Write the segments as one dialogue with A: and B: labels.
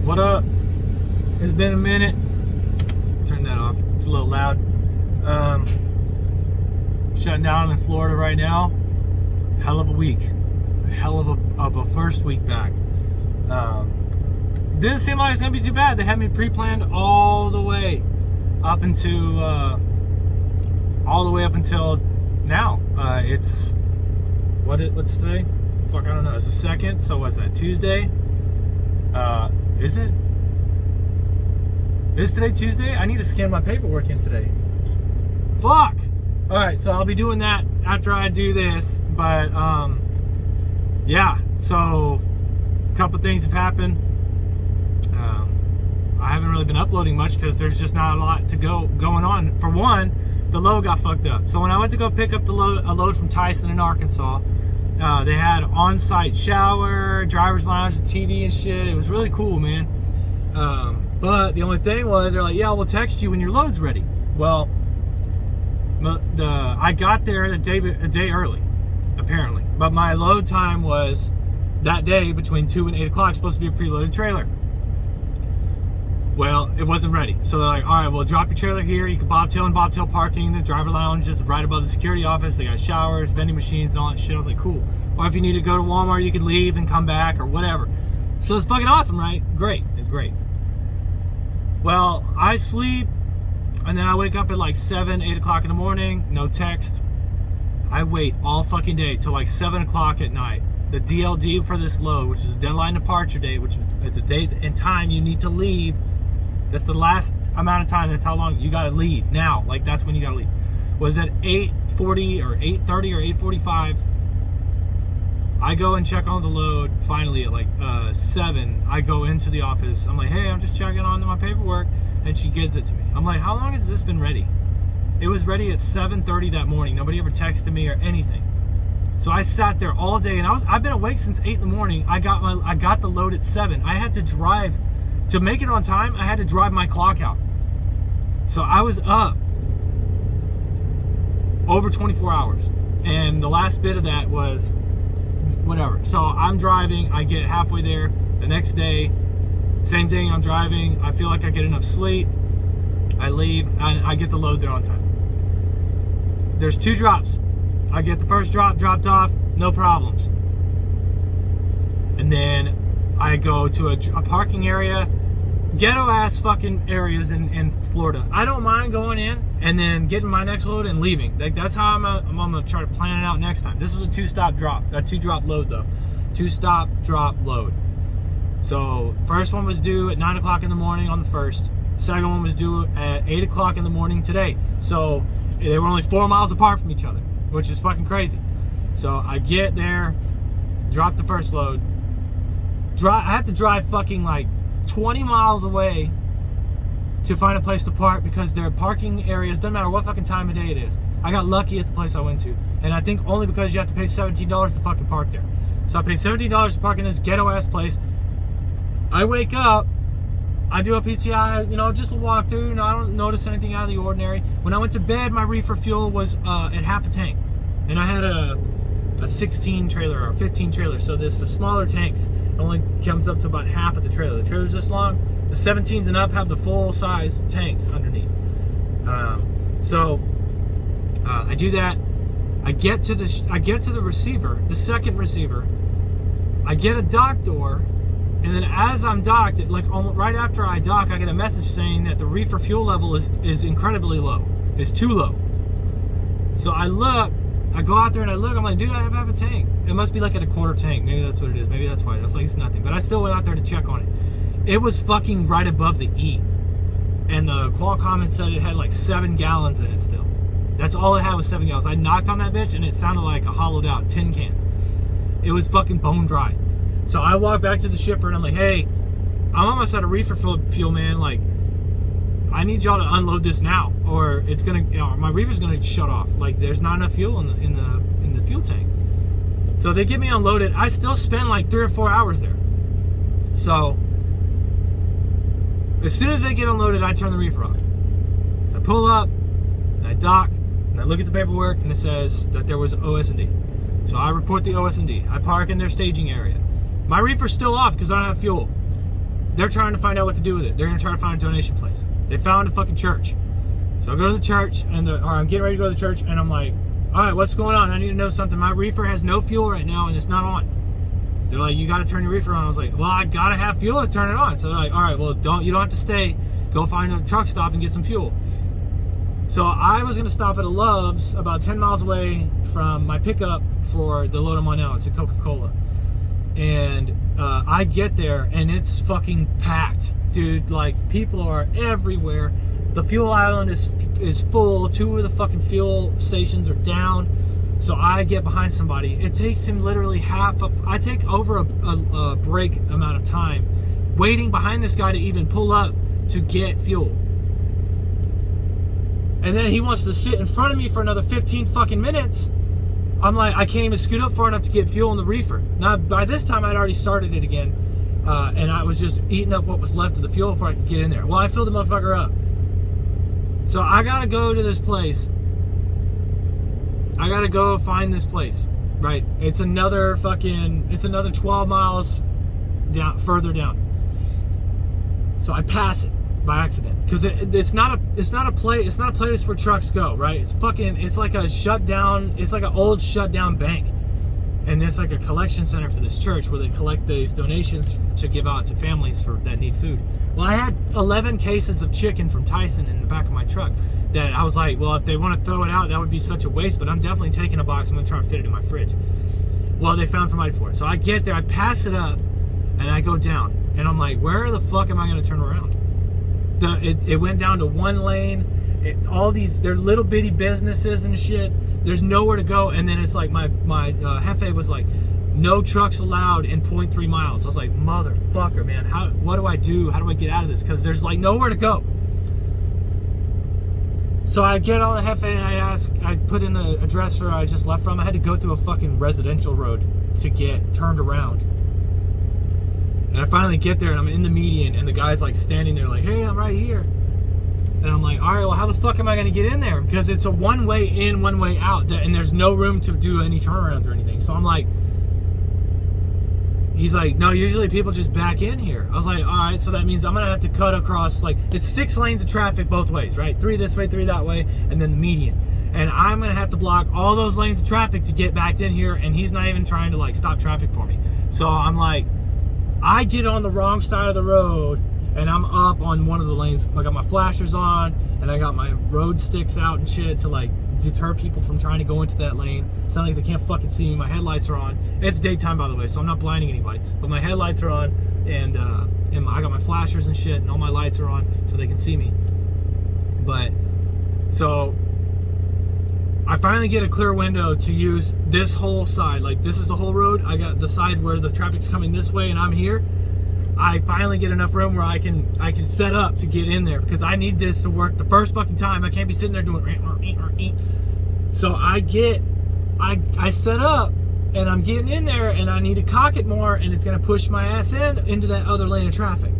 A: What up? It's been a minute. Turn that off. It's a little loud. Shutting down in Florida right now. Hell of a week. Hell of a first week back. Didn't seem like it's gonna be too bad. They had me pre-planned all the way up until now. It's what's today? Fuck, I don't know. It's the 2nd. So what's that? Tuesday? Is it? Is today Tuesday? I need to scan my paperwork in today. Fuck! Alright, so I'll be doing that after I do this. But, yeah. So, a couple things have happened. I haven't really been uploading much because there's just not a lot to going on. For one, the load got fucked up. So when I went to go pick up a load from Tyson in Arkansas, they had on-site shower, driver's lounge, TV and shit. It was really cool, man. But the only thing was, they're like, yeah, we'll text you when your load's ready. Well, I got there a day early, apparently. But my load time was that day between 2 and 8 o'clock, supposed to be a preloaded trailer. Well, it wasn't ready. So they're like, all right, well, drop your trailer here. You can bobtail and bobtail parking. The driver lounge is right above the security office. They got showers, vending machines, and all that shit. I was like, cool. Or if you need to go to Walmart, you could leave and come back or whatever. So it's fucking awesome, right? Great. It's great. Well, I sleep, and then I wake up at like 7, 8 o'clock in the morning. No text. I wait all fucking day till like 7 o'clock at night. The DLD for this load, which is a deadline departure date, which is a date and time you need to leave. That's the last amount of time. That's how long you gotta leave now. Like, that's when you gotta leave. Was at 8:40 or 8:30 or 8:45. I go and check on the load. Finally, at like 7, I go into the office. I'm like, hey, I'm just checking on my paperwork, and she gives it to me. I'm like, how long has this been ready? It was ready at 7:30 that morning. Nobody ever texted me or anything. So I sat there all day, and I've been awake since 8 in the morning. I got the load at 7. I had to drive. To make it on time, I had to drive my clock out. So I was up over 24 hours. And the last bit of that was whatever. So I'm driving, I get halfway there. The next day, same thing, I'm driving. I feel like I get enough sleep. I leave, and I get the load there on time. There's 2 drops. I get the first drop dropped off, no problems. And then I go to a parking area, ghetto ass fucking areas in Florida. I don't mind going in and then getting my next load and leaving. Like, that's how I'm gonna try to plan it out next time. This was a 2-stop drop, a 2-drop load though. 2-stop drop load. So first one was due at 9 o'clock in the morning on the 1st. Second one was due at 8 o'clock in the morning today. So they were only 4 miles apart from each other, which is fucking crazy. So I get there, drop the first load. I have to drive fucking like 20 miles away to find a place to park because their parking areas, doesn't matter what fucking time of day it is. I got lucky at the place I went to, and I think only because you have to pay $17 to fucking park there. So I paid $17 to park in this ghetto ass place. I wake up, I do a PTI, just a walk through, I don't notice anything out of the ordinary. When I went to bed, my reefer fuel was at half a tank, and I had a 16 trailer or 15 trailer, so the smaller tanks only comes up to about half of the trailer. The trailer's this long. The 17s and up have the full size tanks underneath. So I do that. I get to the receiver, the second receiver. I get a dock door, and then as I'm docked, right after I dock, I get a message saying that the reefer fuel level is incredibly low. It's too low. So I look. I go out there and I look, I'm like, dude, I have a tank. It must be like at a quarter tank. Maybe that's what it is. Maybe that's why. That's like, it's nothing. But I still went out there to check on it. It was fucking right above the E. And the qual comment said it had like 7 gallons in it still. That's all it had was 7 gallons. I knocked on that bitch and it sounded like a hollowed out tin can. It was fucking bone dry. So I walked back to the shipper and I'm like, hey, I'm almost out of reefer fuel, man. Like, I need y'all to unload this now, or it's gonna, my reefer's gonna shut off. Like, there's not enough fuel in the fuel tank. So they get me unloaded. I still spend like 3 or 4 hours there. So as soon as they get unloaded, I turn the reefer off. So I pull up, and I dock, and I look at the paperwork, and it says that there was OS&D. So I report the OS&D. I park in their staging area. My reefer's still off because I don't have fuel. they're trying to find out what to do with it. They're gonna try to find a donation place. They found a fucking church. So I go to the church, or I'm getting ready to go to the church, and I'm like, all right, what's going on? I need to know something. My reefer has no fuel right now, and it's not on. They're like, you got to turn your reefer on. I was like, well, I gotta have fuel to turn it on. So they're like, all right, well, you don't have to stay. Go find a truck stop and get some fuel. So I was gonna stop at a Love's about 10 miles away from my pickup for the load I'm on now. It's a Coca-Cola. And I get there and it's fucking packed, dude. Like, people are everywhere. The fuel island is full. 2 of the fucking fuel stations are down. So I get behind somebody. It takes him literally I take over a break amount of time waiting behind this guy to even pull up to get fuel. And then he wants to sit in front of me for another 15 fucking minutes. I'm like, I can't even scoot up far enough to get fuel in the reefer. Now, by this time, I'd already started it again. And I was just eating up what was left of the fuel before I could get in there. Well, I filled the motherfucker up. So I gotta go to this place. I gotta go find this place, right? It's another 12 miles further down. So I pass it by accident because it's not a place where trucks go, right? It's like a shutdown. It's like an old shutdown bank, and it's like a collection center for this church where they collect these donations to give out to families that need food. Well, I had 11 cases of chicken from Tyson in the back of my truck that I was like, well, if they want to throw it out, that would be such a waste, but I'm definitely taking a box. I'm gonna try and fit it in my fridge. Well, they found somebody for it. So I get there, I pass it up, and I go down, and I'm like, where the fuck am I gonna turn around? It went down to one lane. They're little bitty businesses and shit. There's nowhere to go. And then it's like my Jefe was like, no trucks allowed in 0.3 miles. I was like, motherfucker, man, what do I do? How do I get out of this? Because there's like nowhere to go. So I get on the Jefe and I put in the address where I just left from. I had to go through a fucking residential road to get turned around. And I finally get there and I'm in the median and the guy's like standing there like, hey, I'm right here. And I'm like, all right, well, how the fuck am I going to get in there? Because it's a one way in, one way out, and there's no room to do any turnarounds or anything. So I'm like, he's like, no, usually people just back in here. I was like, all right, so that means I'm going to have to cut across, like, it's 6 lanes of traffic both ways, right? 3 this way, 3 that way, and then the median. And I'm going to have to block all those lanes of traffic to get back in here, and he's not even trying to, like, stop traffic for me. So I'm like, I get on the wrong side of the road and I'm up on one of the lanes. I got my flashers on and I got my road sticks out and shit to like deter people from trying to go into that lane. It's not like they can't fucking see me. My headlights are on. It's daytime, by the way, so I'm not blinding anybody. But my headlights are on and I got my flashers and shit and all my lights are on so they can see me. But so I finally get a clear window to use this whole side. Like, this is the whole road. I got the side where the traffic's coming this way and I'm here. I finally get enough room where I can set up to get in there because I need this to work the first fucking time. I can't be sitting there doing so I set up and I'm getting in there and I need to cock it more and it's gonna push my ass into that other lane of traffic.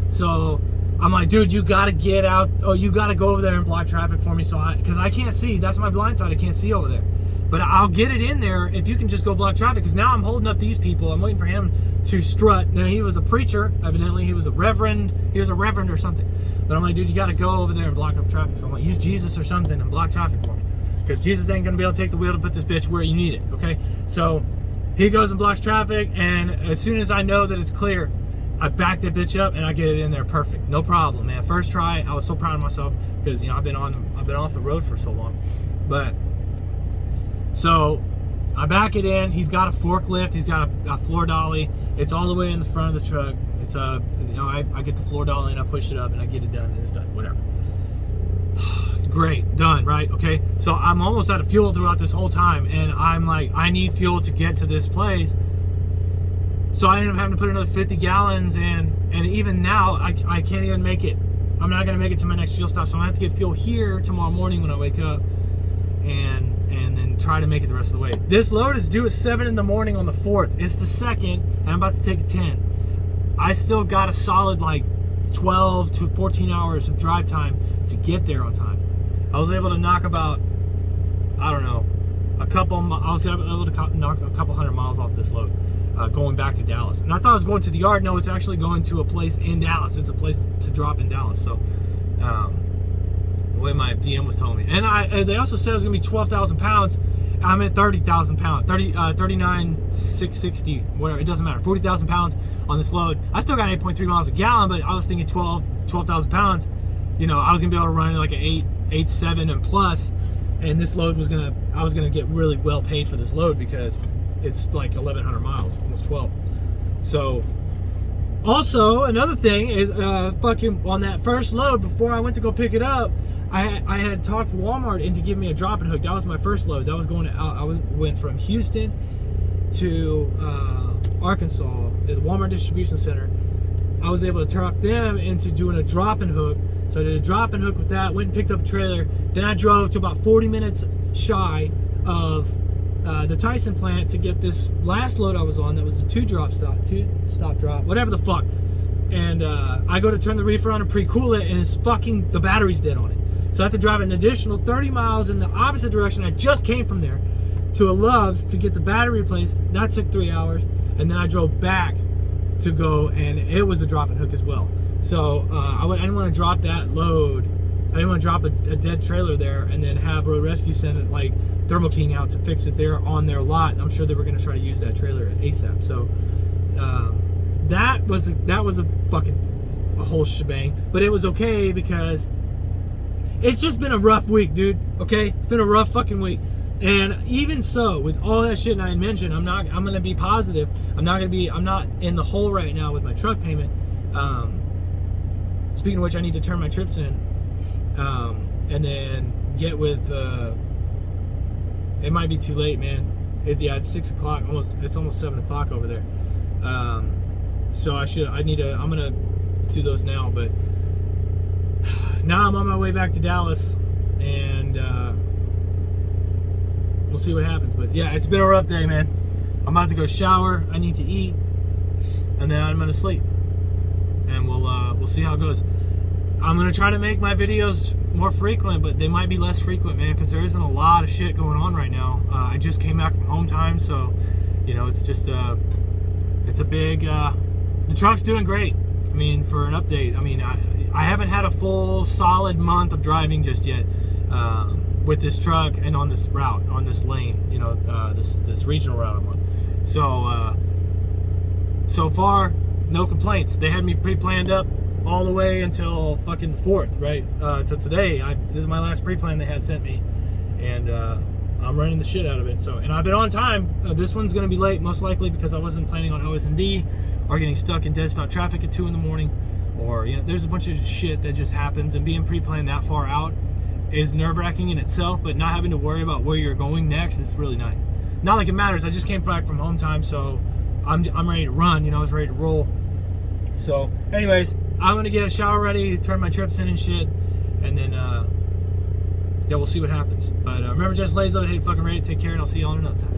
A: So I'm like, dude, you gotta get out. Oh, you gotta go over there and block traffic for me, because I can't see. That's my blind side. I can't see over there. But I'll get it in there if you can just go block traffic. Because now I'm holding up these people. I'm waiting for him to strut. Now he was a preacher, evidently. He was a reverend. He was a reverend or something. But I'm like, dude, you gotta go over there and block up traffic. So I'm like, use Jesus or something and block traffic for me. Because Jesus ain't gonna be able to take the wheel to put this bitch where you need it. Okay. So he goes and blocks traffic, and as soon as I know that it's clear, I back that bitch up and I get it in there perfect, no problem, man. First try, I was so proud of myself because I've been off the road for so long. But so I back it in. He's got a forklift. He's got a floor dolly. It's all the way in the front of the truck. It's I get the floor dolly and I push it up and I get it done and it's done. Whatever. Great, done, right? Okay. So I'm almost out of fuel throughout this whole time, and I'm like, I need fuel to get to this place. So I ended up having to put another 50 gallons in, and even now, I can't even make it. I'm not going to make it to my next fuel stop, so I'm going to have to get fuel here tomorrow morning when I wake up, and then try to make it the rest of the way. This load is due at 7 in the morning on the 4th. It's the 2nd, and I'm about to take a 10. I still got a solid, like, 12 to 14 hours of drive time to get there on time. I was able to knock about, I don't know, I was able to knock a couple hundred miles off this load. going back to Dallas. And I thought I was going to the yard. No, it's actually going to a place in Dallas. It's a place to drop in Dallas. So the way my DM was telling me. And they also said it was going to be 12,000 pounds. I'm at 30,000 pounds, 39,660, whatever, it doesn't matter, 40,000 pounds on this load. I still got 8.3 miles a gallon, but I was thinking 12,000 pounds, you know, I was gonna be able to run like an 8.7 and plus, and this load was I was gonna get really well paid for this load because it's like 1,100 miles, almost 12. So, also, another thing is, fucking on that first load, before I went to go pick it up, I had talked Walmart into giving me a drop and hook. That was my first load. That was going to, went from Houston to Arkansas at the Walmart distribution center. I was able to talk them into doing a drop and hook. So I did a drop and hook with that. Went and picked up a trailer. Then I drove to about 40 minutes shy of the Tyson plant to get this last load I was on. That was the two stop drop, whatever the fuck. And I go to turn the reefer on and pre-cool it, and the battery's dead on it. So I have to drive an additional 30 miles in the opposite direction. I just came from there to a Love's to get the battery replaced. That took 3 hours. And then I drove back to go, and it was a drop and hook as well. So I didn't want to drop that load. I didn't want to drop a dead trailer there and then have Road Rescue send it like Thermo King out to fix it there on their lot. I'm sure they were going to try to use that trailer ASAP. So that was a whole shebang. But it was okay because it's just been a rough week, dude. Okay, it's been a rough fucking week, and even so, with all that shit I mentioned, I'm gonna be positive. I'm not in the hole right now with my truck payment. Speaking of which, I need to turn my trips in, and then get with. It might be too late, man. It's 6 o'clock. It's almost 7 o'clock over there. So I'm gonna do those now, but. Now I'm on my way back to Dallas, and we'll see what happens. But yeah, it's been a rough day, man. I'm about to go shower. I need to eat, and then I'm gonna sleep, and we'll see how it goes. I'm gonna try to make my videos more frequent, but they might be less frequent, man, because there isn't a lot of shit going on right now. I just came back from home time, so you know it's just it's a big. The truck's doing great. I mean, for an update, I mean, I haven't had a full solid month of driving just yet with this truck and on this route, on this lane, you know, this regional route I'm on. So so far, no complaints. They had me pre-planned up all the way until fucking the 4th, right? Till today. This is my last pre-plan they had sent me, and I'm running the shit out of it. So, and I've been on time. This one's gonna be late, most likely because I wasn't planning on OS&D or getting stuck in dead stop traffic at 2 in the morning. Or, you know, there's a bunch of shit that just happens, and being pre-planned that far out is nerve-wracking in itself, but not having to worry about where you're going next is really nice. Not like it matters. I just came back from home time, so I'm ready to run, you know, I was ready to roll. So, anyways, I'm gonna get a shower ready, turn my trips in and shit, and then, yeah, we'll see what happens. But remember, just lays up and hate fucking ready. Take care, and I'll see you all in another time.